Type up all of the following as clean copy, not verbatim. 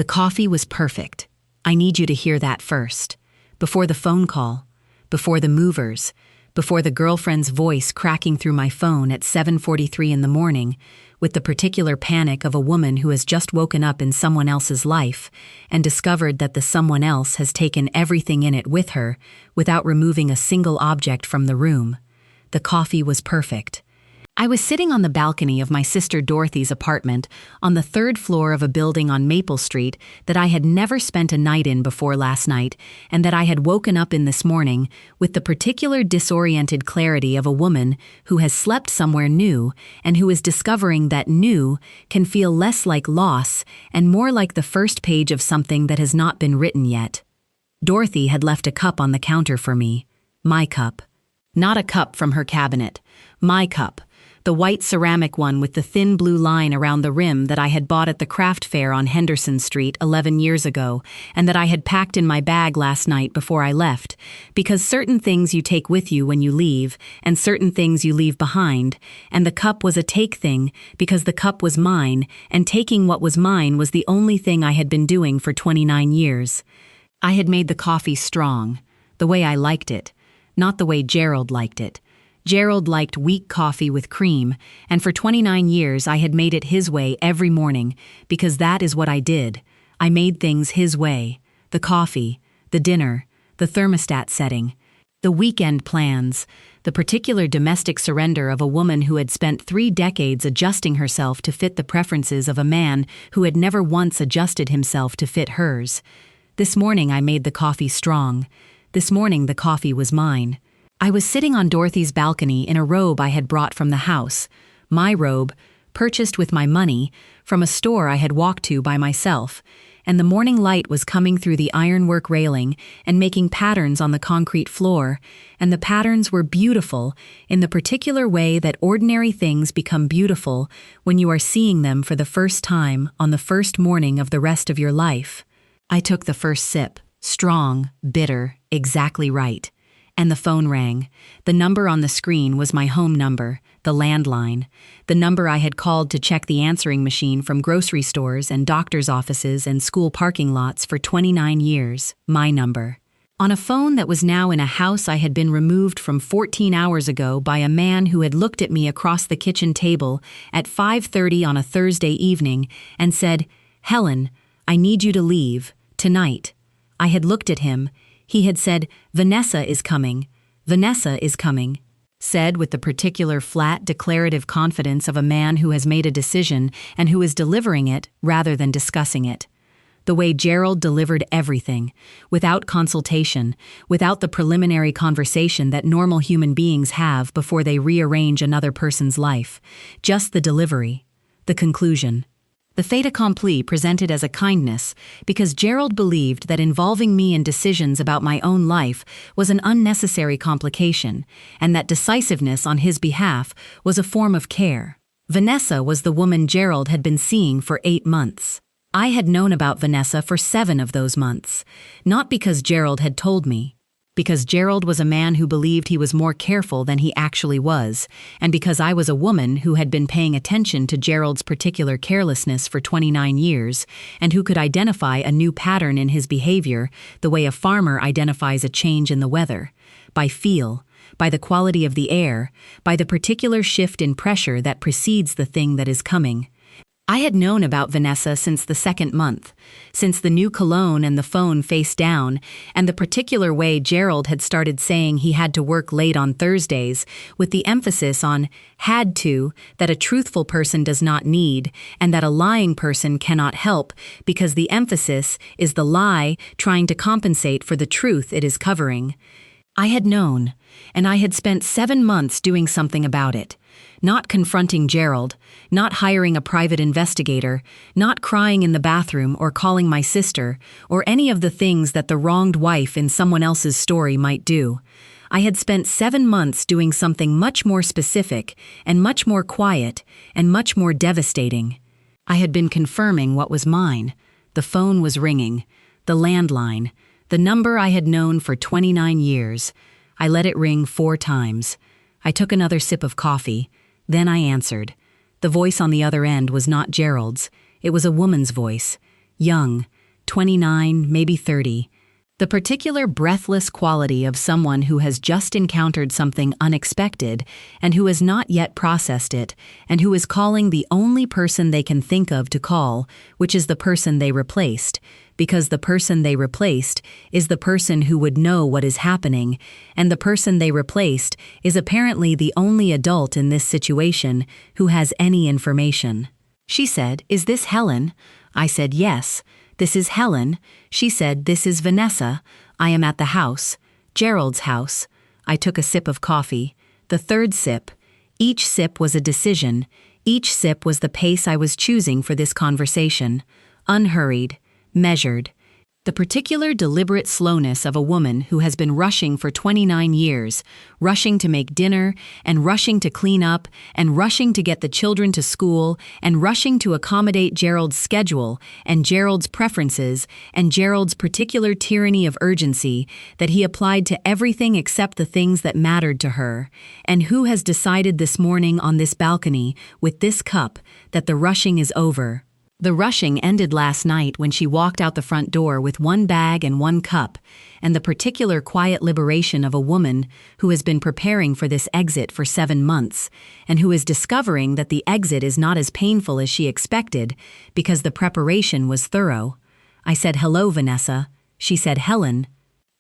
The coffee was perfect. I need you to hear that first. Before the phone call, before the movers, before the girlfriend's voice cracking through my phone at 7:43 in the morning, with the particular panic of a woman who has just woken up in someone else's life and discovered that the someone else has taken everything in it with her without removing a single object from the room. The coffee was perfect. I was sitting on the balcony of my sister Dorothy's apartment on the third floor of a building on Maple Street that I had never spent a night in before last night, and that I had woken up in this morning with the particular disoriented clarity of a woman who has slept somewhere new and who is discovering that new can feel less like loss and more like the first page of something that has not been written yet. Dorothy had left a cup on the counter for me. My cup. Not a cup from her cabinet. My cup. The white ceramic one with the thin blue line around the rim that I had bought at the craft fair on Henderson Street 11 years ago, and that I had packed in my bag last night before I left, because certain things you take with you when you leave, and certain things you leave behind, and the cup was a take thing because the cup was mine, and taking what was mine was the only thing I had been doing for 29 years. I had made the coffee strong, the way I liked it, not the way Gerald liked it. Gerald liked weak coffee with cream, and for 29 years I had made it his way every morning, because that is what I did. I made things his way. The coffee, the dinner, the thermostat setting, the weekend plans, the particular domestic surrender of a woman who had spent 3 decades adjusting herself to fit the preferences of a man who had never once adjusted himself to fit hers. This morning I made the coffee strong. This morning the coffee was mine. I was sitting on Dorothy's balcony in a robe I had brought from the house, my robe, purchased with my money, from a store I had walked to by myself, and the morning light was coming through the ironwork railing and making patterns on the concrete floor, and the patterns were beautiful in the particular way that ordinary things become beautiful when you are seeing them for the first time on the first morning of the rest of your life. I took the first sip, strong, bitter, exactly right. And the phone rang. The number on the screen was my home number, the landline, the number I had called to check the answering machine from grocery stores and doctor's offices and school parking lots for 29 years, my number. On a phone that was now in a house I had been removed from 14 hours ago by a man who had looked at me across the kitchen table at 5:30 on a Thursday evening and said, "Helen, I need you to leave, tonight." I had looked at him. He had said, "Vanessa is coming. Vanessa is coming," said with the particular flat declarative confidence of a man who has made a decision and who is delivering it rather than discussing it. The way Gerald delivered everything, without consultation, without the preliminary conversation that normal human beings have before they rearrange another person's life. Just the delivery. The conclusion. The fait accompli presented as a kindness because Gerald believed that involving me in decisions about my own life was an unnecessary complication, and that decisiveness on his behalf was a form of care. Vanessa was the woman Gerald had been seeing for 8 months. I had known about Vanessa for 7 of those months, not because Gerald had told me, because Gerald was a man who believed he was more careful than he actually was, and because I was a woman who had been paying attention to Gerald's particular carelessness for 29 years, and who could identify a new pattern in his behavior the way a farmer identifies a change in the weather, by feel, by the quality of the air, by the particular shift in pressure that precedes the thing that is coming. I had known about Vanessa since the 2nd month, since the new cologne and the phone face down, and the particular way Gerald had started saying he had to work late on Thursdays, with the emphasis on had to, that a truthful person does not need, and that a lying person cannot help, because the emphasis is the lie trying to compensate for the truth it is covering. I had known, and I had spent 7 months doing something about it. Not confronting Gerald, not hiring a private investigator, not crying in the bathroom or calling my sister, or any of the things that the wronged wife in someone else's story might do. I had spent 7 months doing something much more specific and much more quiet and much more devastating. I had been confirming what was mine. The phone was ringing. The landline. The number I had known for 29 years. I let it ring 4 times. I took another sip of coffee. Then I answered. The voice on the other end was not Gerald's. It was a woman's voice. young, 29, maybe 30. The particular breathless quality of someone who has just encountered something unexpected and who has not yet processed it, and who is calling the only person they can think of to call, which is the person they replaced, because the person they replaced is the person who would know what is happening, and the person they replaced is apparently the only adult in this situation who has any information. She said, "Is this Helen?" I said, "Yes. This is Helen." She said, "This is Vanessa. I am at the house. Gerald's house." I took a sip of coffee. The third sip. Each sip was a decision. Each sip was the pace I was choosing for this conversation. Unhurried. Measured. The particular deliberate slowness of a woman who has been rushing for 29 years, rushing to make dinner, and rushing to clean up, and rushing to get the children to school, and rushing to accommodate Gerald's schedule, and Gerald's preferences, and Gerald's particular tyranny of urgency that he applied to everything except the things that mattered to her, and who has decided this morning on this balcony, with this cup, that the rushing is over. The rushing ended last night when she walked out the front door with one bag and one cup, and the particular quiet liberation of a woman who has been preparing for this exit for 7 months, and who is discovering that the exit is not as painful as she expected because the preparation was thorough. I said, "Hello, Vanessa." She said, "Helen."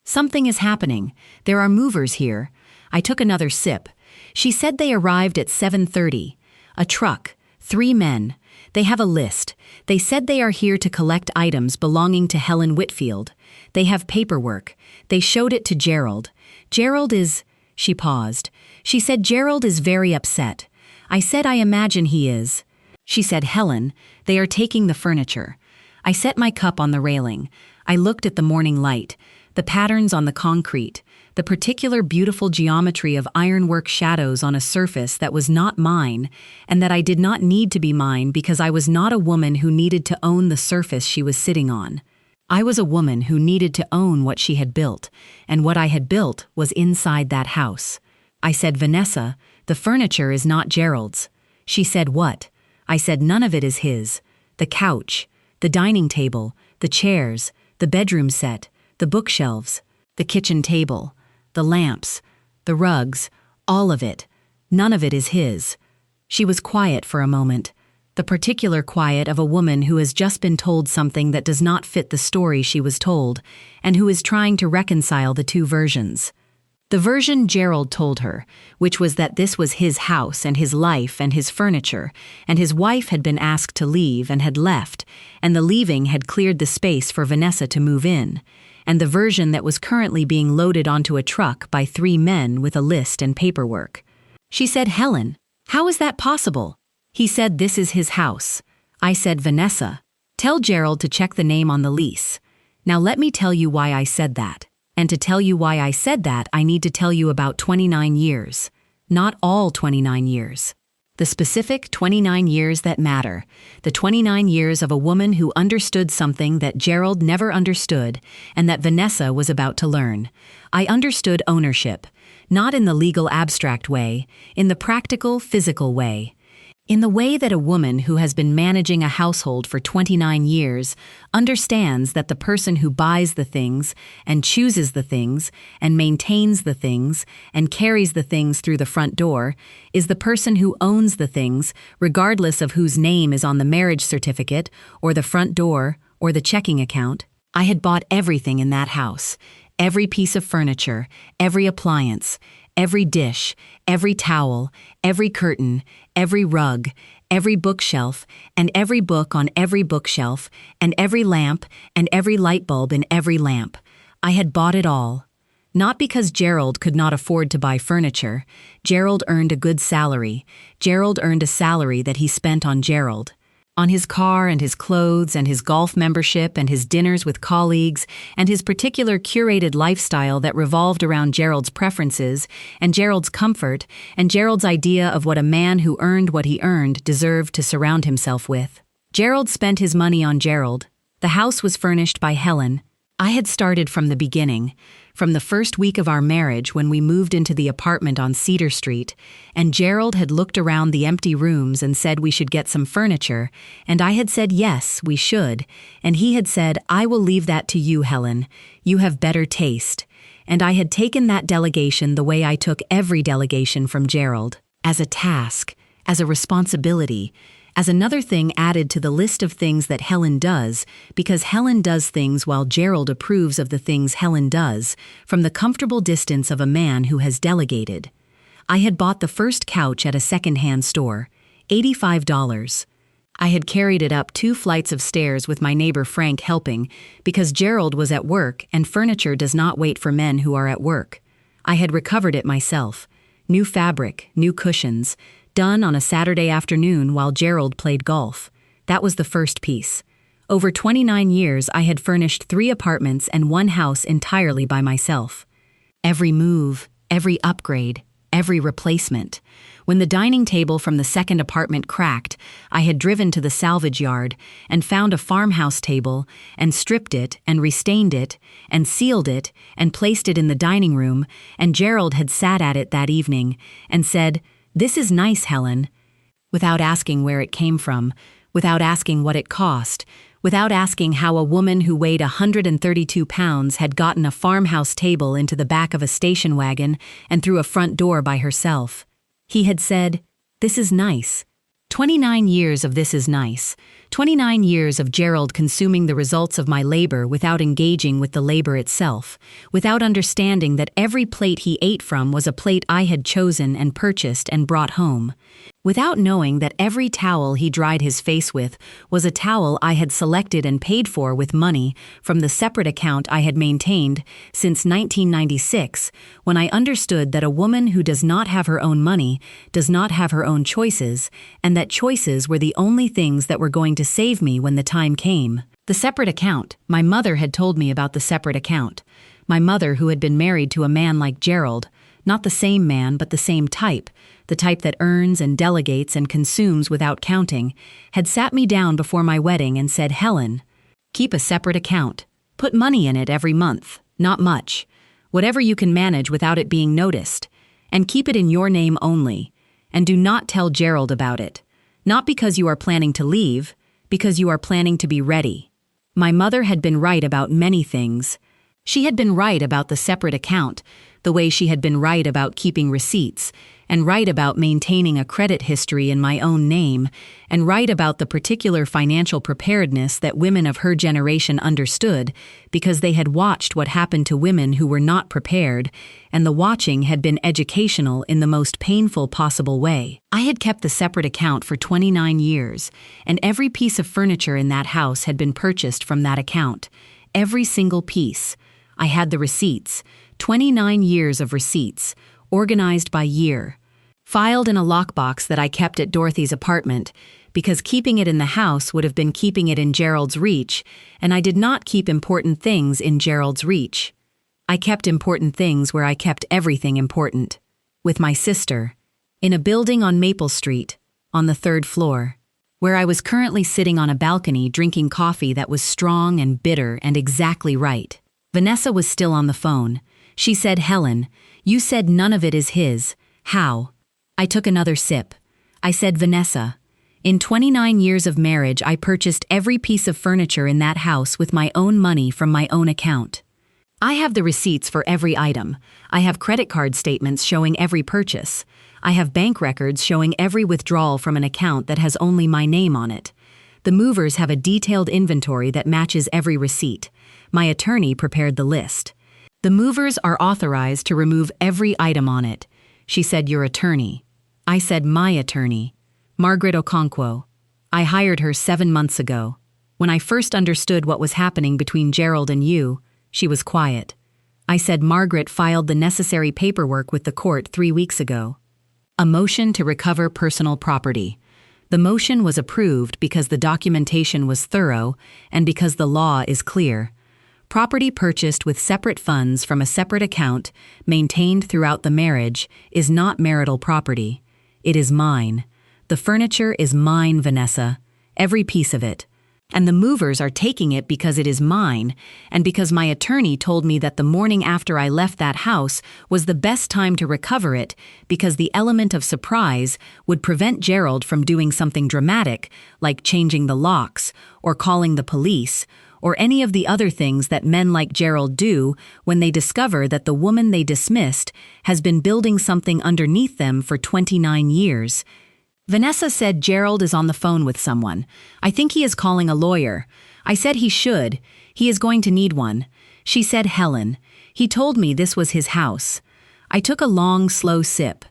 "Something is happening. There are movers here." I took another sip. She said they arrived at 7:30. A truck. 3 men. They have a list. They said they are here to collect items belonging to Helen Whitfield. They have paperwork. They showed it to Gerald. Gerald is... She paused. She said Gerald is very upset. I said I imagine he is. She said, "Helen, they are taking the furniture." I set my cup on the railing. I looked at the morning light, the patterns on the concrete, the particular beautiful geometry of ironwork shadows on a surface that was not mine, and that I did not need to be mine because I was not a woman who needed to own the surface she was sitting on. I was a woman who needed to own what she had built, and what I had built was inside that house. I said, "Vanessa, the furniture is not Gerald's." She said, "What?" I said, "None of it is his. The couch, the dining table, the chairs, the bedroom set, the bookshelves, the kitchen table, the lamps, the rugs, all of it. None of it is his." She was quiet for a moment, the particular quiet of a woman who has just been told something that does not fit the story she was told, and who is trying to reconcile the two versions. The version Gerald told her, which was that this was his house and his life and his furniture, and his wife had been asked to leave and had left, and the leaving had cleared the space for Vanessa to move in, and the version that was currently being loaded onto a truck by 3 men with a list and paperwork. She said, "Helen, how is that possible?" He said, "This is his house." I said, "Vanessa, tell Gerald to check the name on the lease." Now let me tell you why I said that. And to tell you why I said that, I need to tell you about 29 years. Not all 29 years. The specific 29 years that matter. The 29 years of a woman who understood something that Gerald never understood and that Vanessa was about to learn. I understood ownership, not in the legal abstract way, in the practical, physical way. In the way that a woman who has been managing a household for 29 years understands that the person who buys the things and chooses the things and maintains the things and carries the things through the front door is the person who owns the things, regardless of whose name is on the marriage certificate or the front door or the checking account. I had bought everything in that house, every piece of furniture, every appliance, every dish, every towel, every curtain, every rug, every bookshelf, and every book on every bookshelf, and every lamp, and every light bulb in every lamp. I had bought it all. Not because Gerald could not afford to buy furniture. Gerald earned a good salary. Gerald earned a salary that he spent on Gerald. On his car and his clothes and his golf membership and his dinners with colleagues and his particular curated lifestyle that revolved around Gerald's preferences and Gerald's comfort and Gerald's idea of what a man who earned what he earned deserved to surround himself with. Gerald spent his money on Gerald. The house was furnished by Helen. I had started from the beginning, from the first week of our marriage when we moved into the apartment on Cedar Street, and Gerald had looked around the empty rooms and said we should get some furniture, and I had said yes, we should, and he had said, I will leave that to you, Helen. You have better taste. And I had taken that delegation the way I took every delegation from Gerald, as a task, as a responsibility, as another thing added to the list of things that Helen does, because Helen does things while Gerald approves of the things Helen does, from the comfortable distance of a man who has delegated. I had bought the first couch at a second-hand store, $85. I had carried it up 2 flights of stairs with my neighbor Frank helping, because Gerald was at work and furniture does not wait for men who are at work. I had recovered it myself. New fabric, new cushions, done on a Saturday afternoon while Gerald played golf. That was the first piece. Over 29 years, I had furnished 3 apartments and 1 house entirely by myself. Every move, every upgrade, every replacement. When the dining table from the second apartment cracked, I had driven to the salvage yard and found a farmhouse table and stripped it and restained it and sealed it and placed it in the dining room, and Gerald had sat at it that evening and said, "This is nice, Helen," without asking where it came from, without asking what it cost, without asking how a woman who weighed 132 pounds had gotten a farmhouse table into the back of a station wagon and through a front door by herself. He had said, "This is nice." 29 years of this is nice. 29 years of Gerald consuming the results of my labor without engaging with the labor itself, without understanding that every plate he ate from was a plate I had chosen and purchased and brought home, without knowing that every towel he dried his face with was a towel I had selected and paid for with money from the separate account I had maintained since 1996, when I understood that a woman who does not have her own money does not have her own choices, and that choices were the only things that were going to save me when the time came. The separate account. My mother had told me about the separate account. My mother, who had been married to a man like Gerald, not the same man but the same type, the type that earns and delegates and consumes without counting, had sat me down before my wedding and said, "Helen, keep a separate account. Put money in it every month, not much. Whatever you can manage without it being noticed. And keep it in your name only. And do not tell Gerald about it. Not because you are planning to leave, because you are planning to be ready." My mother had been right about many things. She had been right about the separate account, the way she had been right about keeping receipts, and right about maintaining a credit history in my own name, and right about the particular financial preparedness that women of her generation understood, because they had watched what happened to women who were not prepared, and the watching had been educational in the most painful possible way. I had kept the separate account for 29 years, and every piece of furniture in that house had been purchased from that account. Every single piece. I had the receipts, 29 years of receipts, organized by year, filed in a lockbox that I kept at Dorothy's apartment, because keeping it in the house would have been keeping it in Gerald's reach, and I did not keep important things in Gerald's reach. I kept important things where I kept everything important. With my sister, in a building on Maple Street, on the 3rd floor, where I was currently sitting on a balcony drinking coffee that was strong and bitter and exactly right. Vanessa was still on the phone. She said, "Helen, you said none of it is his. How?" I took another sip. I said, "Vanessa, in 29 years of marriage, I purchased every piece of furniture in that house with my own money from my own account. I have the receipts for every item. I have credit card statements showing every purchase. I have bank records showing every withdrawal from an account that has only my name on it. The movers have a detailed inventory that matches every receipt. My attorney prepared the list. The movers are authorized to remove every item on it." She said, "Your attorney." I said, "My attorney. Margaret Okonkwo. I hired her 7 months ago. When I first understood what was happening between Gerald and you, she was quiet. I said Margaret filed the necessary paperwork with the court 3 weeks ago. A motion to recover personal property. The motion was approved because the documentation was thorough and because the law is clear. Property purchased with separate funds from a separate account, maintained throughout the marriage, is not marital property. It is mine. The furniture is mine, Vanessa. Every piece of it. And the movers are taking it because it is mine, and because my attorney told me that the morning after I left that house was the best time to recover it, because the element of surprise would prevent Gerald from doing something dramatic, like changing the locks, or calling the police, or any of the other things that men like Gerald do when they discover that the woman they dismissed has been building something underneath them for 29 years. Vanessa said Gerald is on the phone with someone. I think he is calling a lawyer. I said he should. He is going to need one. She said Helen. He told me this was his house. I took a long, slow sip.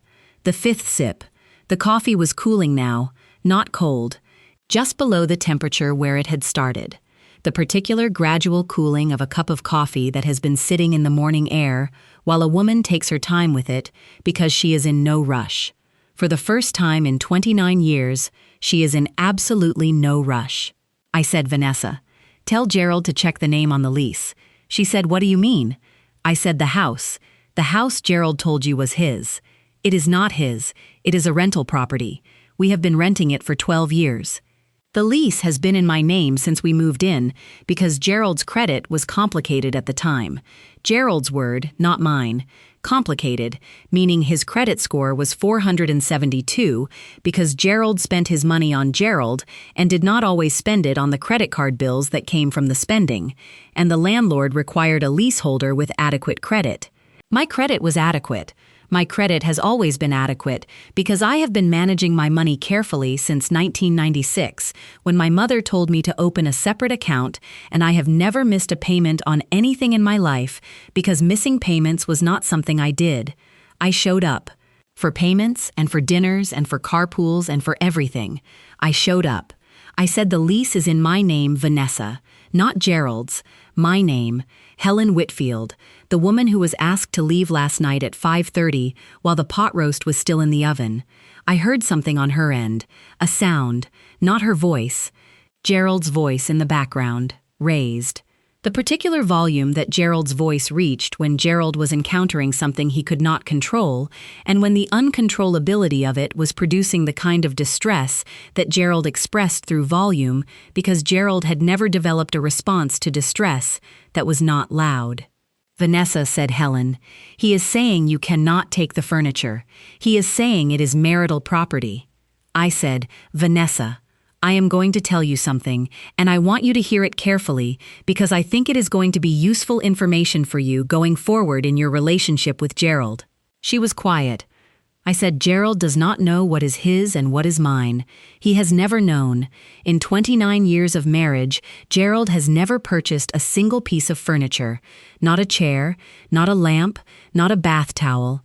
The fifth sip. The coffee was cooling now, not cold, just below the temperature where it had started. The particular gradual cooling of a cup of coffee that has been sitting in the morning air while a woman takes her time with it because she is in no rush. For the first time in 29 years, she is in absolutely no rush. I said, Vanessa, tell Gerald to check the name on the lease. She said, what do you mean? I said, the house. The house Gerald told you was his. It is not his. It is a rental property. We have been renting it for 12 years. The lease has been in my name since we moved in because Gerald's credit was complicated at the time. Gerald's word, not mine. Complicated, meaning his credit score was 472 because Gerald spent his money on Gerald and did not always spend it on the credit card bills that came from the spending, and the landlord required a leaseholder with adequate credit. My credit was adequate. My credit has always been adequate because I have been managing my money carefully since 1996, when my mother told me to open a separate account, and I have never missed a payment on anything in my life because missing payments was not something I did. I showed up. For payments and for dinners and for carpools and for everything. I showed up. I said the lease is in my name, Vanessa, not Gerald's. My name, Helen Whitfield, the woman who was asked to leave last night at 5:30 while the pot roast was still in the oven. I heard something on her end, a sound, not her voice. Gerald's voice in the background, raised. The particular volume that Gerald's voice reached when Gerald was encountering something he could not control, and when the uncontrollability of it was producing the kind of distress that Gerald expressed through volume because Gerald had never developed a response to distress that was not loud. Vanessa, said Helen, he is saying you cannot take the furniture. He is saying it is marital property. I said, Vanessa, I am going to tell you something, and I want you to hear it carefully because I think it is going to be useful information for you going forward in your relationship with Gerald. She was quiet. I said, Gerald does not know what is his and what is mine. He has never known. In 29 years of marriage, Gerald has never purchased a single piece of furniture. Not a chair, not a lamp, not a bath towel.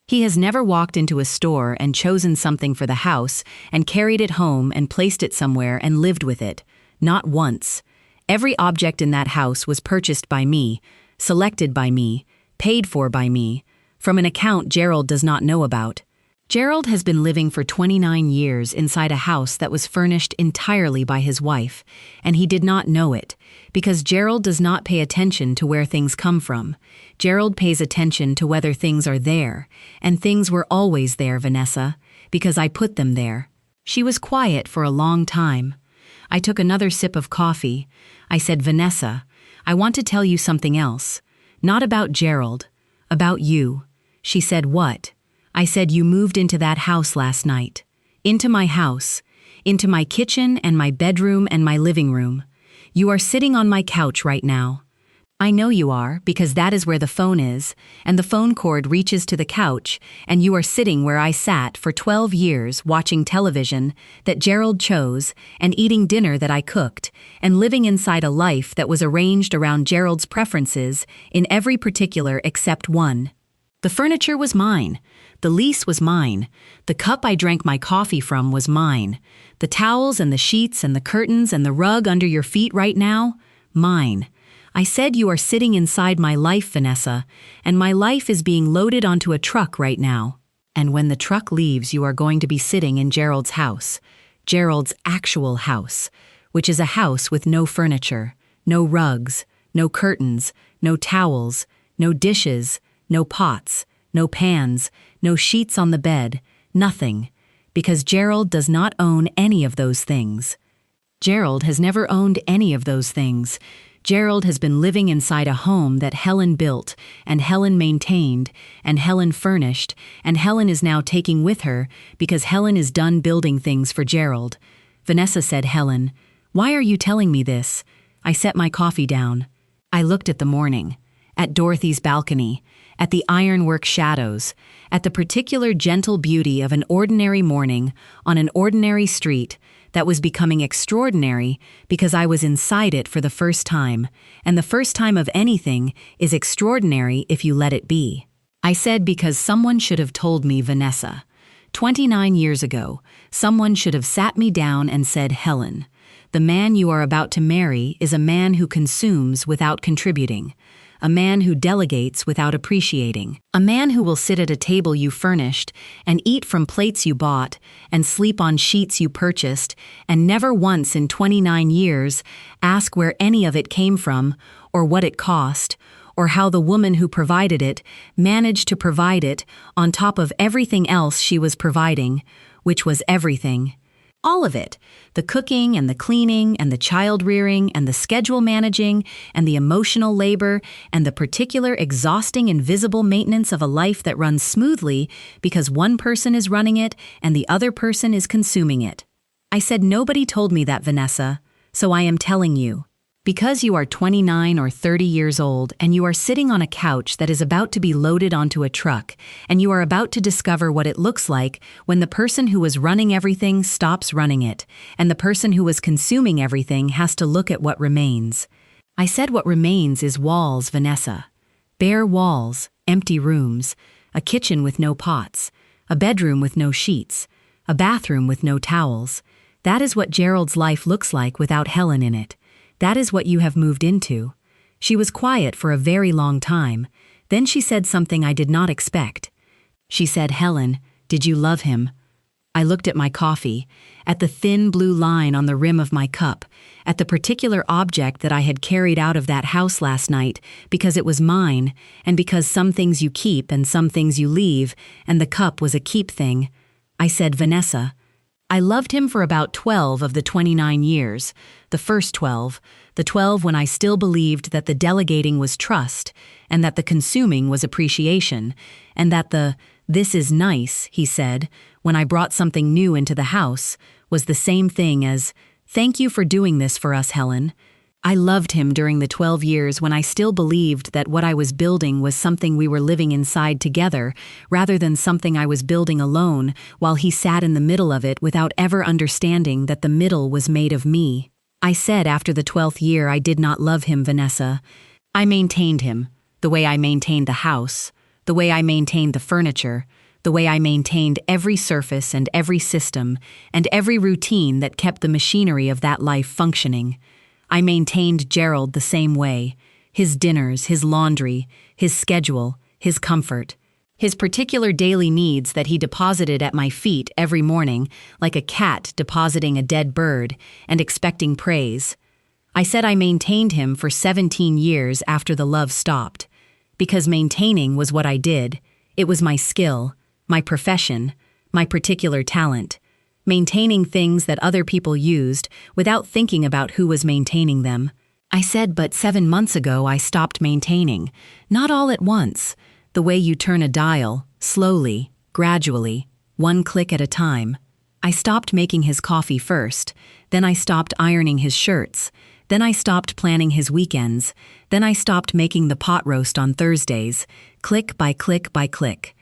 He has never walked into a store and chosen something for the house and carried it home and placed it somewhere and lived with it. Not once. Every object in that house was purchased by me, selected by me, paid for by me, from an account Gerald does not know about. Gerald has been living for 29 years inside a house that was furnished entirely by his wife, and he did not know it, because Gerald does not pay attention to where things come from. Gerald pays attention to whether things are there, and things were always there, Vanessa, because I put them there. She was quiet for a long time. I took another sip of coffee. I said, Vanessa, I want to tell you something else. Not about Gerald, about you. She said, what? I said, you moved into that house last night. Into my house. Into my kitchen and my bedroom and my living room. You are sitting on my couch right now. I know you are, because that is where the phone is, and the phone cord reaches to the couch, and you are sitting where I sat for 12 years watching television that Gerald chose, and eating dinner that I cooked, and living inside a life that was arranged around Gerald's preferences in every particular except one. The furniture was mine. The lease was mine. The cup I drank my coffee from was mine. The towels and the sheets and the curtains and the rug under your feet right now, mine. I said you are sitting inside my life, Vanessa, and my life is being loaded onto a truck right now. And when the truck leaves, you are going to be sitting in Gerald's house, Gerald's actual house, which is a house with no furniture, no rugs, no curtains, no towels, no dishes, no pots, no pans, no sheets on the bed, nothing, because Gerald does not own any of those things. Gerald has never owned any of those things. Gerald has been living inside a home that Helen built, and Helen maintained, and Helen furnished, and Helen is now taking with her because Helen is done building things for Gerald. Vanessa said, "Helen, why are you telling me this?" I set my coffee down. I looked at the morning, at Dorothy's balcony, at the ironwork shadows, at the particular gentle beauty of an ordinary morning on an ordinary street that was becoming extraordinary because I was inside it for the first time, and the first time of anything is extraordinary if you let it be. I said because someone should have told me, Vanessa. 29 years ago, someone should have sat me down and said, "Helen, the man you are about to marry is a man who consumes without contributing. A man who delegates without appreciating. A man who will sit at a table you furnished and eat from plates you bought and sleep on sheets you purchased and never once in 29 years ask where any of it came from or what it cost or how the woman who provided it managed to provide it on top of everything else she was providing, which was everything. All of it, the cooking and the cleaning and the child rearing and the schedule managing and the emotional labor and the particular exhausting invisible maintenance of a life that runs smoothly because one person is running it and the other person is consuming it. I said nobody told me that, Vanessa, so I am telling you. Because you are 29 or 30 years old and you are sitting on a couch that is about to be loaded onto a truck and you are about to discover what it looks like when the person who was running everything stops running it and the person who was consuming everything has to look at what remains. I said what remains is walls, Vanessa. Bare walls, empty rooms, a kitchen with no pots, a bedroom with no sheets, a bathroom with no towels. That is what Gerald's life looks like without Helen in it. That is what you have moved into. She was quiet for a very long time. Then she said something I did not expect. She said, "Helen, did you love him?" I looked at my coffee, at the thin blue line on the rim of my cup, at the particular object that I had carried out of that house last night because it was mine, and because some things you keep and some things you leave, and the cup was a keep thing. I said, "Vanessa, I loved him for about 12 of the 29 years, the first 12, the 12 when I still believed that the delegating was trust, and that the consuming was appreciation, and that the 'this is nice,' he said, when I brought something new into the house, was the same thing as 'thank you for doing this for us, Helen.' I loved him during the 12 years when I still believed that what I was building was something we were living inside together, rather than something I was building alone, while he sat in the middle of it without ever understanding that the middle was made of me. I said after the 12th year I did not love him, Vanessa. I maintained him, the way I maintained the house, the way I maintained the furniture, the way I maintained every surface and every system, and every routine that kept the machinery of that life functioning. I maintained Gerald the same way, his dinners, his laundry, his schedule, his comfort, his particular daily needs that he deposited at my feet every morning like a cat depositing a dead bird and expecting praise. I said I maintained him for 17 years after the love stopped, because maintaining was what I did. It was my skill, my profession, my particular talent. Maintaining things that other people used without thinking about who was maintaining them. I said, but 7 months ago I stopped maintaining. Not all at once. The way you turn a dial, slowly, gradually, one click at a time. I stopped making his coffee first. Then I stopped ironing his shirts. Then I stopped planning his weekends. Then I stopped making the pot roast on Thursdays. Click by click by click.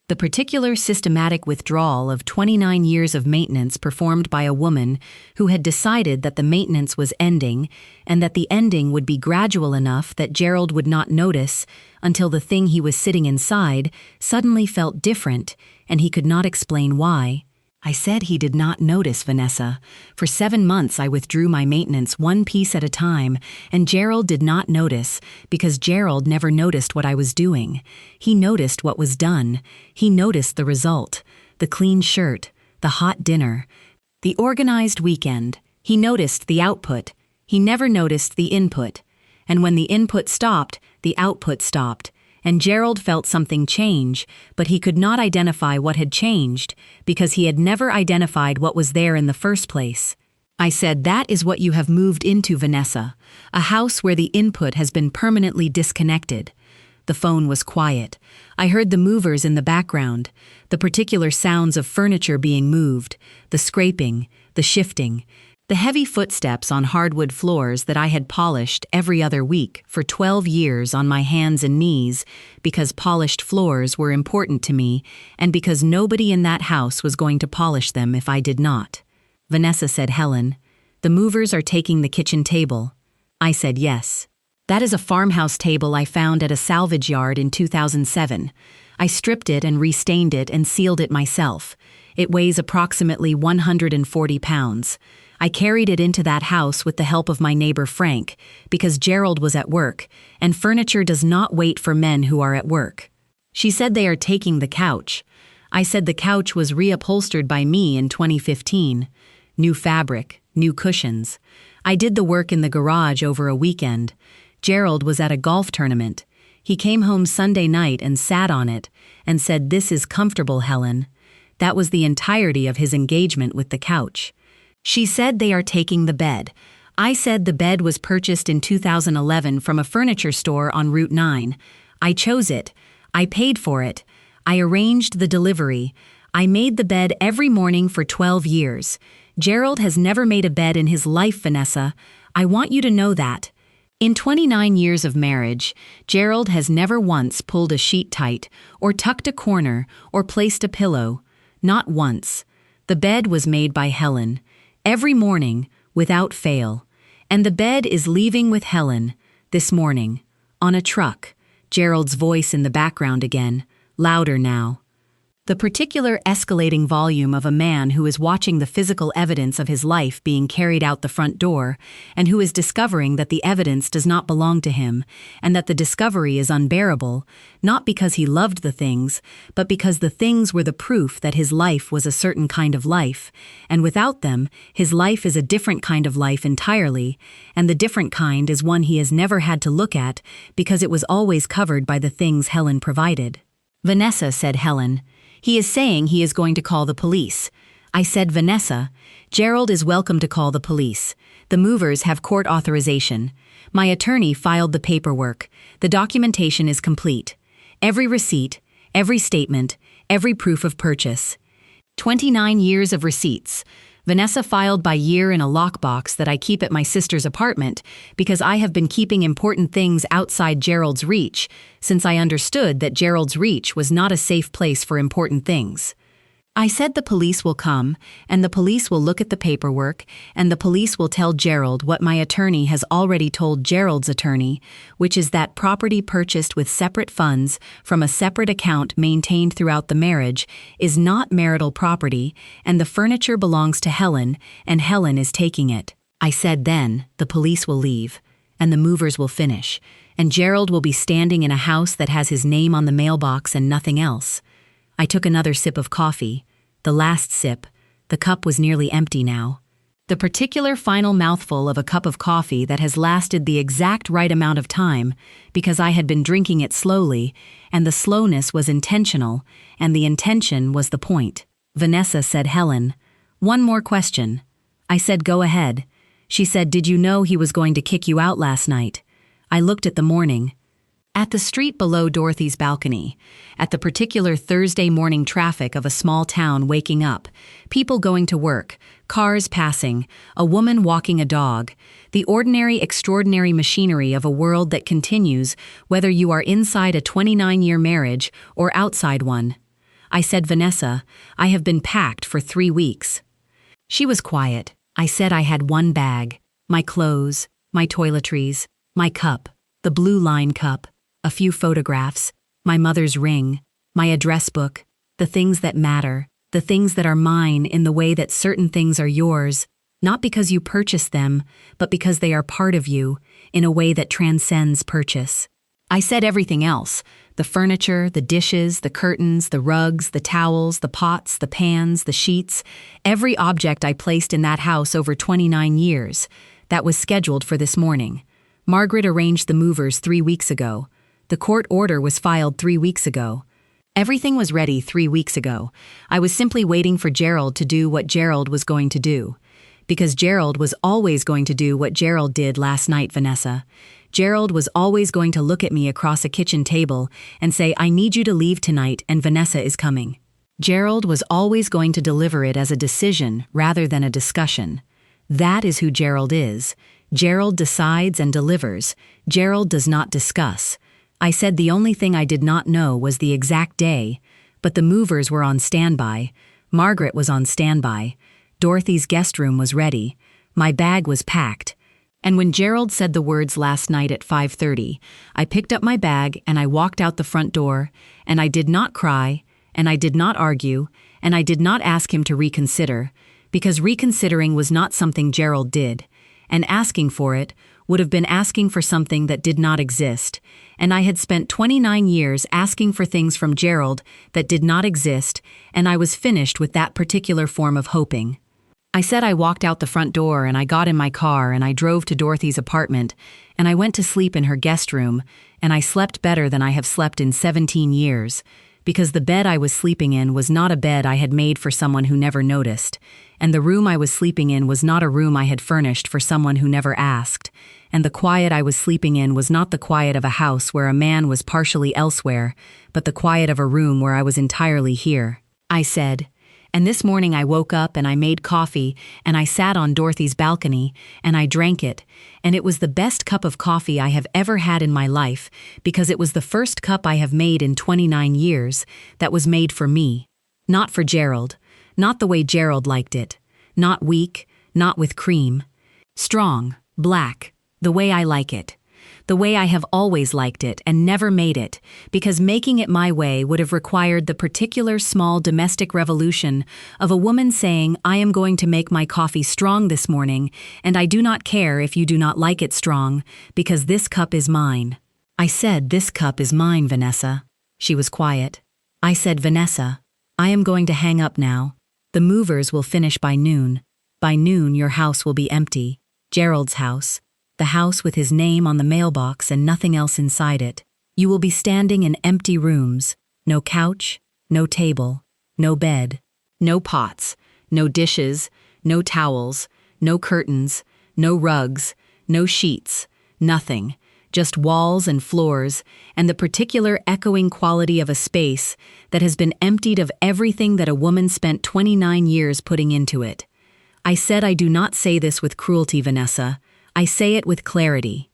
The particular systematic withdrawal of 29 years of maintenance performed by a woman who had decided that the maintenance was ending and that the ending would be gradual enough that Gerald would not notice until the thing he was sitting inside suddenly felt different and he could not explain why. I said he did not notice, Vanessa. For 7 months I withdrew my maintenance one piece at a time, and Gerald did not notice because Gerald never noticed what I was doing. He noticed what was done. He noticed the result, the clean shirt, the hot dinner, the organized weekend. He noticed the output. He never noticed the input. And when the input stopped, the output stopped. And Gerald felt something change, but he could not identify what had changed because he had never identified what was there in the first place. I said, "That is what you have moved into, Vanessa. A house where the input has been permanently disconnected." The phone was quiet. I heard the movers in the background, the particular sounds of furniture being moved, the scraping, the shifting, the heavy footsteps on hardwood floors that I had polished every other week for 12 years on my hands and knees because polished floors were important to me and because nobody in that house was going to polish them if I did not. Vanessa said, "Helen, the movers are taking the kitchen table." I said, "Yes. That is a farmhouse table I found at a salvage yard in 2007. I stripped it and restained it and sealed it myself. It weighs approximately 140 pounds. I carried it into that house with the help of my neighbor Frank, because Gerald was at work, and furniture does not wait for men who are at work." She said, "They are taking the couch." I said the couch was reupholstered by me in 2015. New fabric, new cushions. I did the work in the garage over a weekend. Gerald was at a golf tournament. He came home Sunday night and sat on it and said, "This is comfortable, Helen." That was the entirety of his engagement with the couch. She said, "They are taking the bed." I said the bed was purchased in 2011 from a furniture store on Route 9. I chose it. I paid for it. I arranged the delivery. I made the bed every morning for 12 years. Gerald has never made a bed in his life, Vanessa. I want you to know that. In 29 years of marriage, Gerald has never once pulled a sheet tight, or tucked a corner, or placed a pillow. Not once. The bed was made by Helen. Every morning, without fail. And the bed is leaving with Helen, this morning, on a truck. Gerald's voice in the background again, louder now. The particular escalating volume of a man who is watching the physical evidence of his life being carried out the front door, and who is discovering that the evidence does not belong to him, and that the discovery is unbearable, not because he loved the things, but because the things were the proof that his life was a certain kind of life, and without them, his life is a different kind of life entirely, and the different kind is one he has never had to look at because it was always covered by the things Helen provided. "Vanessa," said Helen, "he is saying he is going to call the police." I said, "Vanessa, Gerald is welcome to call the police. The movers have court authorization. My attorney filed the paperwork. The documentation is complete. Every receipt, every statement, every proof of purchase. 29 years of receipts. Vanessa filed by year in a lockbox that I keep at my sister's apartment because I have been keeping important things outside Gerald's reach since I understood that Gerald's reach was not a safe place for important things. I said the police will come, and the police will look at the paperwork, and the police will tell Gerald what my attorney has already told Gerald's attorney, which is that property purchased with separate funds from a separate account maintained throughout the marriage is not marital property, and the furniture belongs to Helen, and Helen is taking it. I said then, the police will leave, and the movers will finish, and Gerald will be standing in a house that has his name on the mailbox and nothing else. I took another sip of coffee. The last sip. The cup was nearly empty now. The particular final mouthful of a cup of coffee that has lasted the exact right amount of time because I had been drinking it slowly, and the slowness was intentional, and the intention was the point. Vanessa said, "Helen, one more question." I said, "Go ahead." She said, "Did you know he was going to kick you out last night?" I looked at the morning. At the street below Dorothy's balcony, at the particular Thursday morning traffic of a small town waking up, people going to work, cars passing, a woman walking a dog, the ordinary, extraordinary machinery of a world that continues whether you are inside a 29-year marriage or outside one. I said, "Vanessa, I have been packed for 3 weeks." She was quiet. I said I had one bag, my clothes, my toiletries, my cup, the Blue Line cup, a few photographs, my mother's ring, my address book, the things that matter, the things that are mine in the way that certain things are yours, not because you purchased them, but because they are part of you, in a way that transcends purchase. I said everything else, the furniture, the dishes, the curtains, the rugs, the towels, the pots, the pans, the sheets, every object I placed in that house over 29 years, that was scheduled for this morning. Margaret arranged the movers 3 weeks ago. The court order was filed 3 weeks ago. Everything was ready 3 weeks ago. I was simply waiting for Gerald to do what Gerald was going to do. Because Gerald was always going to do what Gerald did last night, Vanessa. Gerald was always going to look at me across a kitchen table and say, "I need you to leave tonight and Vanessa is coming." Gerald was always going to deliver it as a decision rather than a discussion. That is who Gerald is. Gerald decides and delivers. Gerald does not discuss. I said the only thing I did not know was the exact day, but the movers were on standby. Margaret was on standby. Dorothy's guest room was ready. My bag was packed. And when Gerald said the words last night at 5:30, I picked up my bag and I walked out the front door, and I did not cry, and I did not argue, and I did not ask him to reconsider, because reconsidering was not something Gerald did, and asking for it would have been asking for something that did not exist, and I had spent 29 years asking for things from Gerald that did not exist, and I was finished with that particular form of hoping. I said I walked out the front door and I got in my car and I drove to Dorothy's apartment and I went to sleep in her guest room, and I slept better than I have slept in 17 years, because the bed I was sleeping in was not a bed I had made for someone who never noticed, and the room I was sleeping in was not a room I had furnished for someone who never asked, and the quiet I was sleeping in was not the quiet of a house where a man was partially elsewhere, but the quiet of a room where I was entirely here. I said. And this morning I woke up and I made coffee and I sat on Dorothy's balcony and I drank it, and it was the best cup of coffee I have ever had in my life, because it was the first cup I have made in 29 years that was made for me. Not for Gerald. Not the way Gerald liked it. Not weak, not with cream. Strong, black, the way I like it. The way I have always liked it and never made it, because making it my way would have required the particular small domestic revolution of a woman saying, "I am going to make my coffee strong this morning, and I do not care if you do not like it strong, because this cup is mine." I said, "This cup is mine, Vanessa." She was quiet. I said, "Vanessa, I am going to hang up now. The movers will finish by noon. By noon your house will be empty. Gerald's house. The house with his name on the mailbox and nothing else inside it. You will be standing in empty rooms. No couch, no table, no bed, no pots, no dishes, no towels, no curtains, no rugs, no sheets, nothing. Just walls and floors, and the particular echoing quality of a space that has been emptied of everything that a woman spent 29 years putting into it. I said I do not say this with cruelty, Vanessa. I say it with clarity.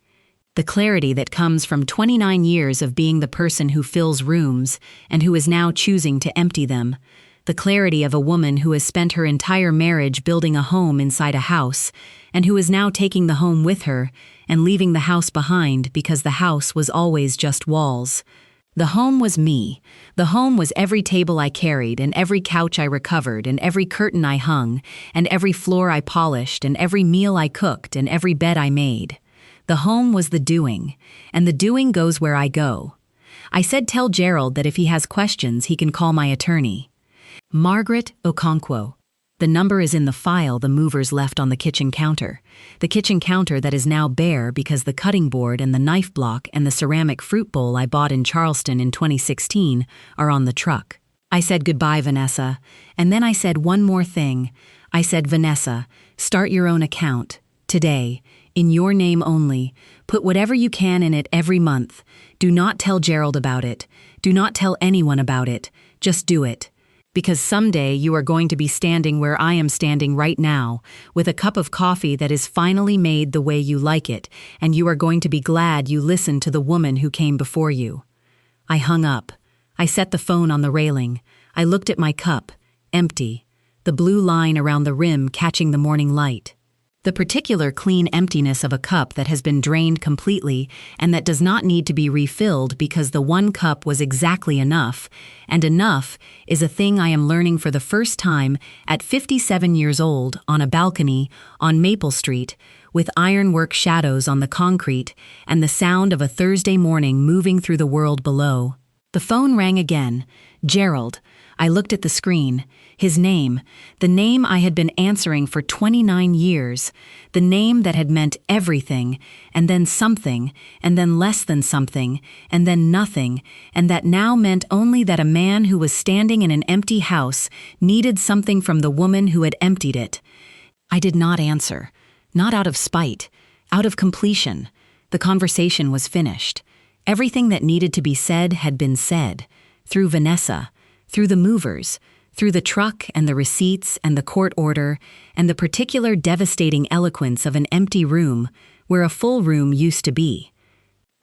The clarity that comes from 29 years of being the person who fills rooms and who is now choosing to empty them. The clarity of a woman who has spent her entire marriage building a home inside a house, and who is now taking the home with her and leaving the house behind because the house was always just walls. The home was me. The home was every table I carried, and every couch I recovered, and every curtain I hung, and every floor I polished, and every meal I cooked, and every bed I made. The home was the doing, and the doing goes where I go. I said, "Tell Gerald that if he has questions, he can call my attorney. Margaret Okonkwo. The number is in the file the movers left on the kitchen counter. The kitchen counter that is now bare because the cutting board and the knife block and the ceramic fruit bowl I bought in Charleston in 2016 are on the truck." I said, "Goodbye, Vanessa." And then I said one more thing. I said, "Vanessa, start your own account. Today. In your name only. Put whatever you can in it every month. Do not tell Gerald about it. Do not tell anyone about it. Just do it. Because someday you are going to be standing where I am standing right now, with a cup of coffee that is finally made the way you like it, and you are going to be glad you listened to the woman who came before you." I hung up. I set the phone on the railing. I looked at my cup, empty, the blue line around the rim catching the morning light. The particular clean emptiness of a cup that has been drained completely and that does not need to be refilled because the one cup was exactly enough, and enough is a thing I am learning for the first time at 57 years old on a balcony on Maple Street with ironwork shadows on the concrete and the sound of a Thursday morning moving through the world below. The phone rang again. Gerald. I looked at the screen. His name, the name I had been answering for 29 years, the name that had meant everything, and then something, and then less than something, and then nothing, and that now meant only that a man who was standing in an empty house needed something from the woman who had emptied it. I did not answer. Not out of spite. Out of completion. The conversation was finished. Everything that needed to be said had been said. Through Vanessa. Through the movers. Through the truck and the receipts and the court order and the particular devastating eloquence of an empty room where a full room used to be.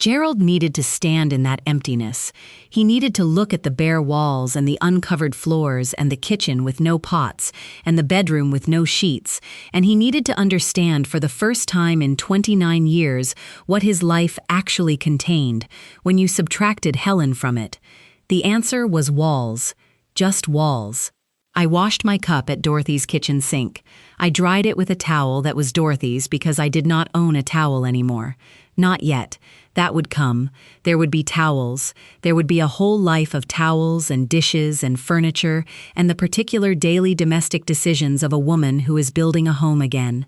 Gerald needed to stand in that emptiness. He needed to look at the bare walls and the uncovered floors and the kitchen with no pots and the bedroom with no sheets, and he needed to understand for the first time in 29 years what his life actually contained when you subtracted Helen from it. The answer was walls. Just walls. I washed my cup at Dorothy's kitchen sink. I dried it with a towel that was Dorothy's because I did not own a towel anymore. Not yet. That would come. There would be towels. There would be a whole life of towels and dishes and furniture and the particular daily domestic decisions of a woman who is building a home again.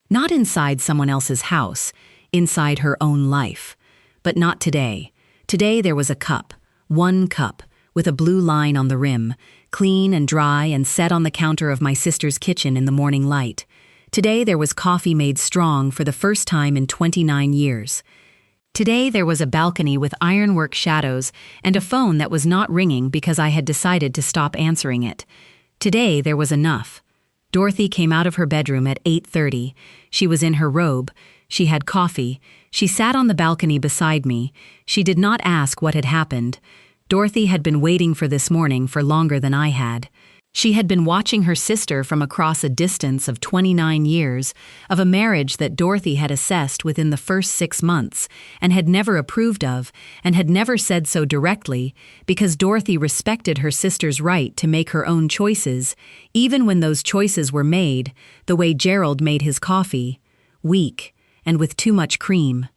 Not inside someone else's house, inside her own life. But not today. Today there was a cup. One cup. With a blue line on the rim, clean and dry and set on the counter of my sister's kitchen in the morning light. Today there was coffee made strong for the first time in 29 years. Today there was a balcony with ironwork shadows and a phone that was not ringing because I had decided to stop answering it. Today there was enough. Dorothy came out of her bedroom at 8:30. She was in her robe. She had coffee. She sat on the balcony beside me. She did not ask what had happened. Dorothy had been waiting for this morning for longer than I had. She had been watching her sister from across a distance of 29 years, of a marriage that Dorothy had assessed within the first 6 months, and had never approved of, and had never said so directly, because Dorothy respected her sister's right to make her own choices, even when those choices were made, the way Gerald made his coffee, weak, and with too much cream.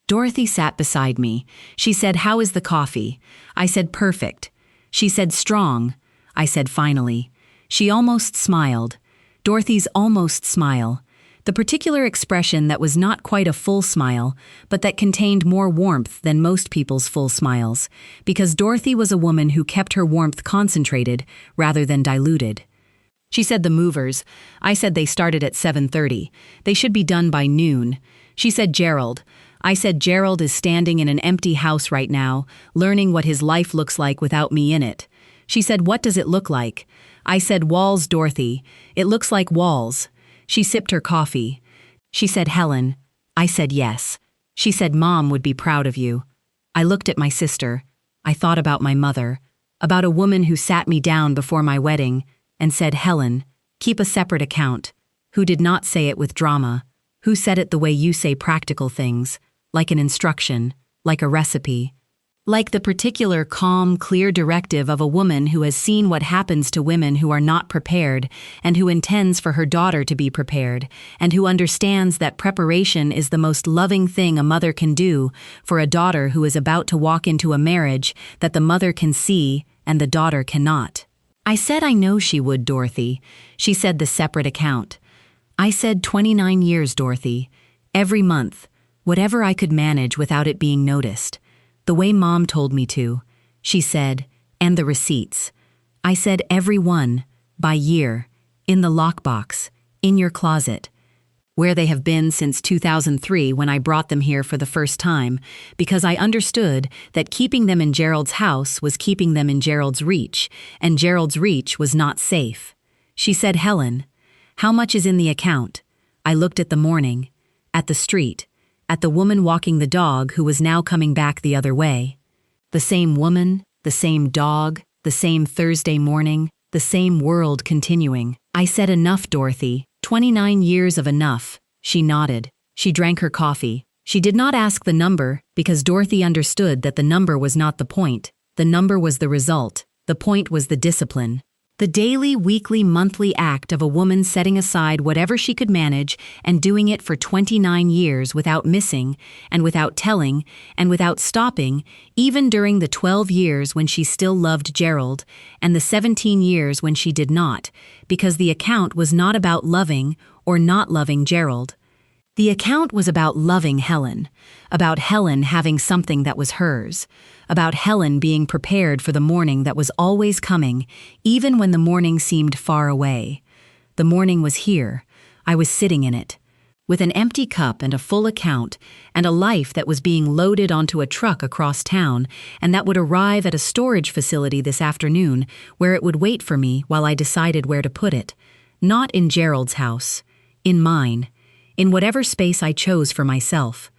Dorothy sat beside me. She said, "How is the coffee?" I said, "Perfect." She said, "Strong." I said, "Finally." She almost smiled. Dorothy's almost smile. The particular expression that was not quite a full smile, but that contained more warmth than most people's full smiles, because Dorothy was a woman who kept her warmth concentrated rather than diluted. She said the movers. I said they started at 7:30. They should be done by noon. She said Gerald. I said Gerald is standing in an empty house right now, learning what his life looks like without me in it. She said, "What does it look like?" I said, "Walls, Dorothy. It looks like walls." She sipped her coffee. She said, "Helen." I said, "Yes." She said, "Mom would be proud of you." I looked at my sister. I thought about my mother, about a woman who sat me down before my wedding and said, "Helen, keep a separate account," who did not say it with drama, who said it the way you say practical things, like an instruction, like a recipe, like the particular calm, clear directive of a woman who has seen what happens to women who are not prepared and who intends for her daughter to be prepared, and who understands that preparation is the most loving thing a mother can do for a daughter who is about to walk into a marriage that the mother can see and the daughter cannot. I said I know she would, Dorothy. She said the separate account. I said 29 years, Dorothy. Every month. Whatever I could manage without it being noticed. The way Mom told me to. She said, and the receipts. I said every one, by year, in the lockbox, in your closet, where they have been since 2003 when I brought them here for the first time, because I understood that keeping them in Gerald's house was keeping them in Gerald's reach, and Gerald's reach was not safe. She said, "Helen, how much is in the account?" I looked at the morning, at the street, at the woman walking the dog who was now coming back the other way. The same woman, the same dog, the same Thursday morning, the same world continuing. I said enough, Dorothy. 29 years of enough. She nodded. She drank her coffee. She did not ask the number because Dorothy understood that the number was not the point. The number was the result. The point was the discipline. The daily, weekly, monthly act of a woman setting aside whatever she could manage and doing it for 29 years without missing, and without telling, and without stopping, even during the 12 years when she still loved Gerald, and the 17 years when she did not, because the account was not about loving or not loving Gerald. The account was about loving Helen, about Helen having something that was hers, about Helen being prepared for the morning that was always coming, even when the morning seemed far away. The morning was here. I was sitting in it, with an empty cup and a full account, and a life that was being loaded onto a truck across town, and that would arrive at a storage facility this afternoon, where it would wait for me while I decided where to put it. Not in Gerald's house. In mine. In whatever space I chose for myself.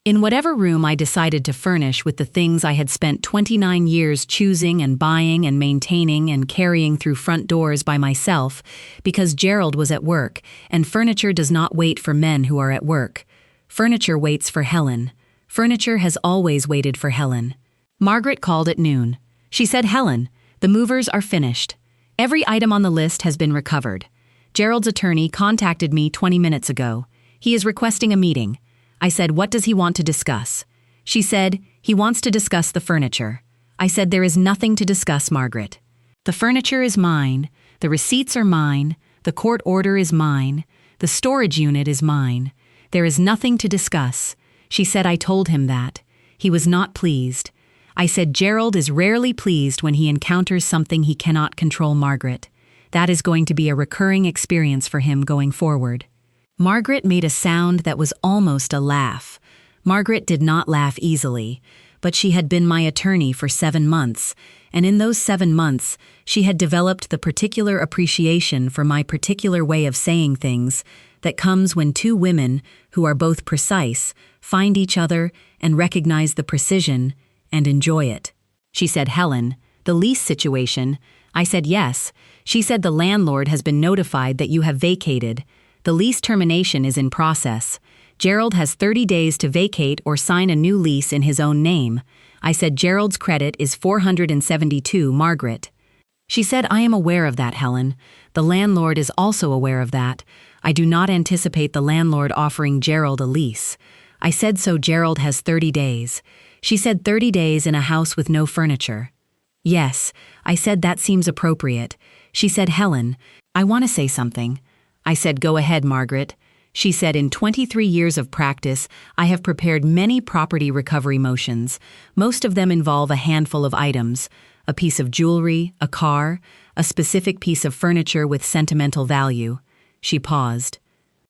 In whatever room I decided to furnish with the things I had spent 29 years choosing and buying and maintaining and carrying through front doors by myself, because Gerald was at work, and furniture does not wait for men who are at work. Furniture waits for Helen. Furniture has always waited for Helen. Margaret called at noon. She said, "Helen, the movers are finished. Every item on the list has been recovered. Gerald's attorney contacted me 20 minutes ago. He is requesting a meeting." I said, "What does he want to discuss?" She said, "He wants to discuss the furniture." I said, "There is nothing to discuss, Margaret. The furniture is mine, the receipts are mine, the court order is mine, the storage unit is mine. There is nothing to discuss." She said I told him that. He was not pleased. I said, "Gerald is rarely pleased when he encounters something he cannot control, Margaret. That is going to be a recurring experience for him going forward." Margaret made a sound that was almost a laugh. Margaret did not laugh easily, but she had been my attorney for 7 months, and in those 7 months, she had developed the particular appreciation for my particular way of saying things that comes when two women, who are both precise, find each other and recognize the precision and enjoy it. She said, "Helen, the lease situation." I said, "Yes." She said, "The landlord has been notified that you have vacated. The lease termination is in process. Gerald has 30 days to vacate or sign a new lease in his own name." I said, "Gerald's credit is 472, Margaret." She said, "I am aware of that, Helen. The landlord is also aware of that. I do not anticipate the landlord offering Gerald a lease." I said, "So Gerald has 30 days. She said, 30 days in a house with no furniture. "Yes." I said, "That seems appropriate." She said, "Helen, I want to say something." I said, "Go ahead, Margaret." She said, "In 23 years of practice, I have prepared many property recovery motions. Most of them involve a handful of items: a piece of jewelry, a car, a specific piece of furniture with sentimental value." She paused.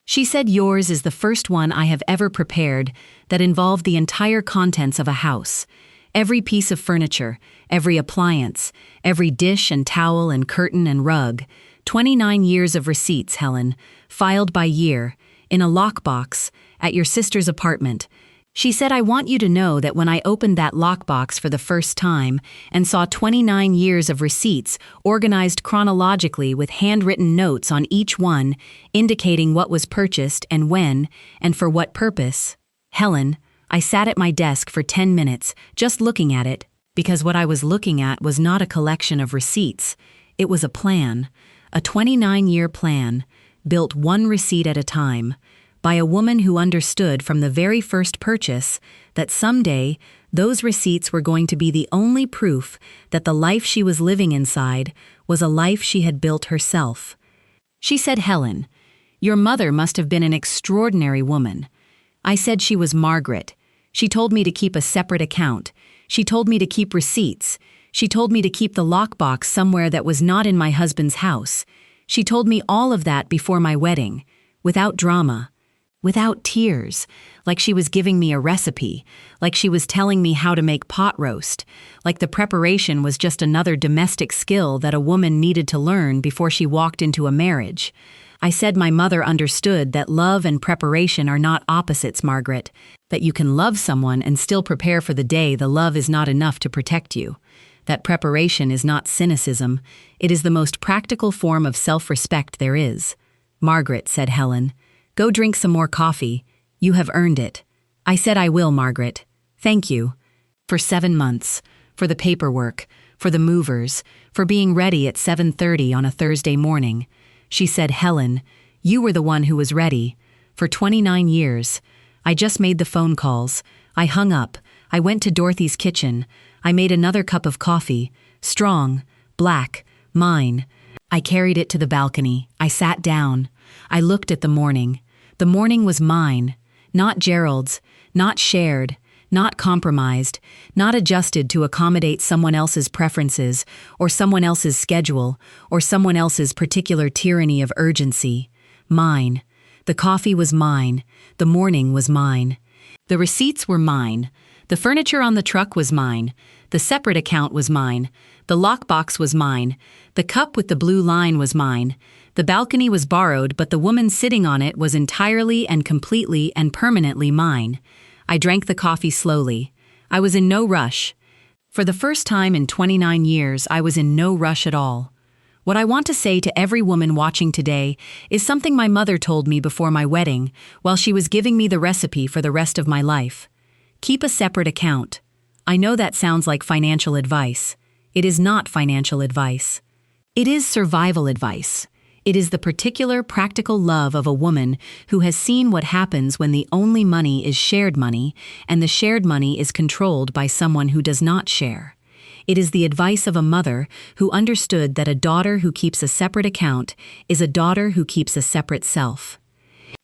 She said, "Yours is the first one I have ever prepared that involved the entire contents of a house. Every piece of furniture, every appliance, every dish and towel and curtain and rug. 29 years of receipts, Helen, filed by year, in a lockbox, at your sister's apartment." She said, "I want you to know that when I opened that lockbox for the first time and saw 29 years of receipts organized chronologically with handwritten notes on each one, indicating what was purchased and when, and for what purpose, Helen, I sat at my desk for 10 minutes just looking at it, because what I was looking at was not a collection of receipts. It was a plan. A 29-year plan, built one receipt at a time, by a woman who understood from the very first purchase that someday those receipts were going to be the only proof that the life she was living inside was a life she had built herself. She said, "Helen, your mother must have been an extraordinary woman." I said she was Margaret. She told me to keep a separate account. She told me to keep receipts. She told me to keep the lockbox somewhere that was not in my husband's house. She told me all of that before my wedding, without drama, without tears, like she was giving me a recipe, like she was telling me how to make pot roast, like the preparation was just another domestic skill that a woman needed to learn before she walked into a marriage. I said my mother understood that love and preparation are not opposites, Margaret, that you can love someone and still prepare for the day the love is not enough to protect you. That preparation is not cynicism, it is the most practical form of self-respect there is. "Margaret," said Helen, "go drink some more coffee. You have earned it." I said, "I will, Margaret. Thank you." For 7 months, for the paperwork, for the movers, for being ready at 7:30 on a Thursday morning. She said, "Helen, you were the one who was ready. For 29 years. I just made the phone calls. I hung up. I went to Dorothy's kitchen. I made another cup of coffee. Strong. Black. Mine. I carried it to the balcony. I sat down. I looked at the morning. The morning was mine. Not Gerald's. Not shared. Not compromised. Not adjusted to accommodate someone else's preferences, or someone else's schedule, or someone else's particular tyranny of urgency. Mine. The coffee was mine. The morning was mine. The receipts were mine. The furniture on the truck was mine. The separate account was mine. The lockbox was mine. The cup with the blue line was mine. The balcony was borrowed, but the woman sitting on it was entirely and completely and permanently mine. I drank the coffee slowly. I was in no rush. For the first time in 29 years, I was in no rush at all. What I want to say to every woman watching today is something my mother told me before my wedding, while she was giving me the recipe for the rest of my life. Keep a separate account. I know that sounds like financial advice. It is not financial advice. It is survival advice. It is the particular practical love of a woman who has seen what happens when the only money is shared money, and the shared money is controlled by someone who does not share. It is the advice of a mother who understood that a daughter who keeps a separate account is a daughter who keeps a separate self.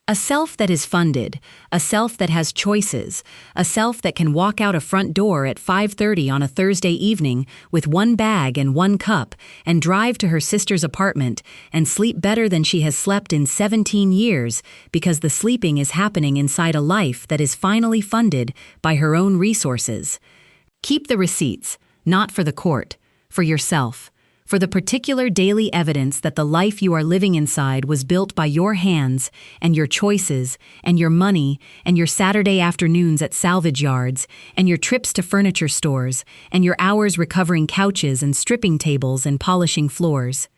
A self that is funded, a self that has choices, a self that can walk out a front door at 5:30 on a Thursday evening with one bag and one cup and drive to her sister's apartment and sleep better than she has slept in 17 years because the sleeping is happening inside a life that is finally funded by her own resources. Keep the receipts. Not for the court, for yourself, for the particular daily evidence that the life you are living inside was built by your hands and your choices and your money and your Saturday afternoons at salvage yards and your trips to furniture stores and your hours recovering couches and stripping tables and polishing floors.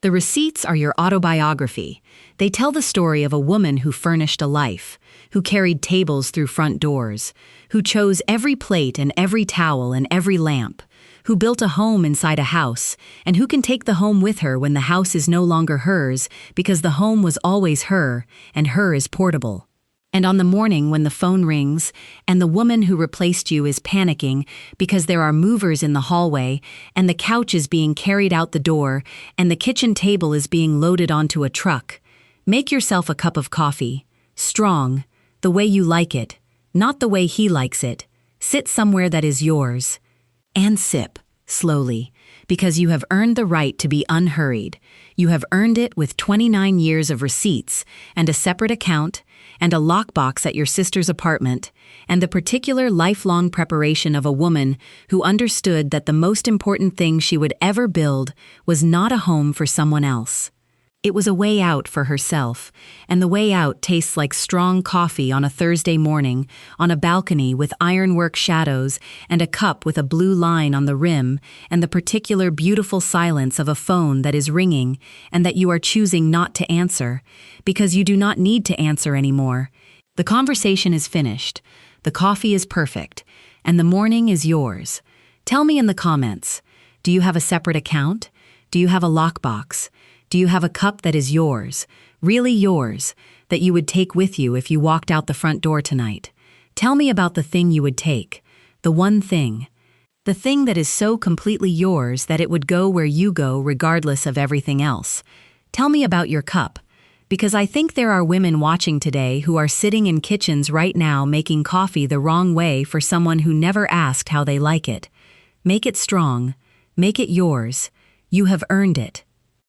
The receipts are your autobiography. They tell the story of a woman who furnished a life, who carried tables through front doors, who chose every plate and every towel and every lamp, who built a home inside a house, and who can take the home with her when the house is no longer hers because the home was always her, and her is portable. And on the morning when the phone rings, and the woman who replaced you is panicking because there are movers in the hallway, and the couch is being carried out the door, and the kitchen table is being loaded onto a truck, make yourself a cup of coffee, strong, the way you like it, not the way he likes it. Sit somewhere that is yours. And sip, slowly, because you have earned the right to be unhurried. You have earned it with 29 years of receipts, and a separate account, and a lockbox at your sister's apartment, and the particular lifelong preparation of a woman who understood that the most important thing she would ever build was not a home for someone else. It was a way out for herself, and the way out tastes like strong coffee on a Thursday morning, on a balcony with ironwork shadows and a cup with a blue line on the rim, and the particular beautiful silence of a phone that is ringing and that you are choosing not to answer, because you do not need to answer anymore. The conversation is finished, the coffee is perfect, and the morning is yours. Tell me in the comments, do you have a separate account? Do you have a lockbox? Do you have a cup that is yours, really yours, that you would take with you if you walked out the front door tonight? Tell me about the thing you would take, the one thing. The thing that is so completely yours that it would go where you go regardless of everything else. Tell me about your cup, because I think there are women watching today who are sitting in kitchens right now making coffee the wrong way for someone who never asked how they like it. Make it strong. Make it yours. You have earned it.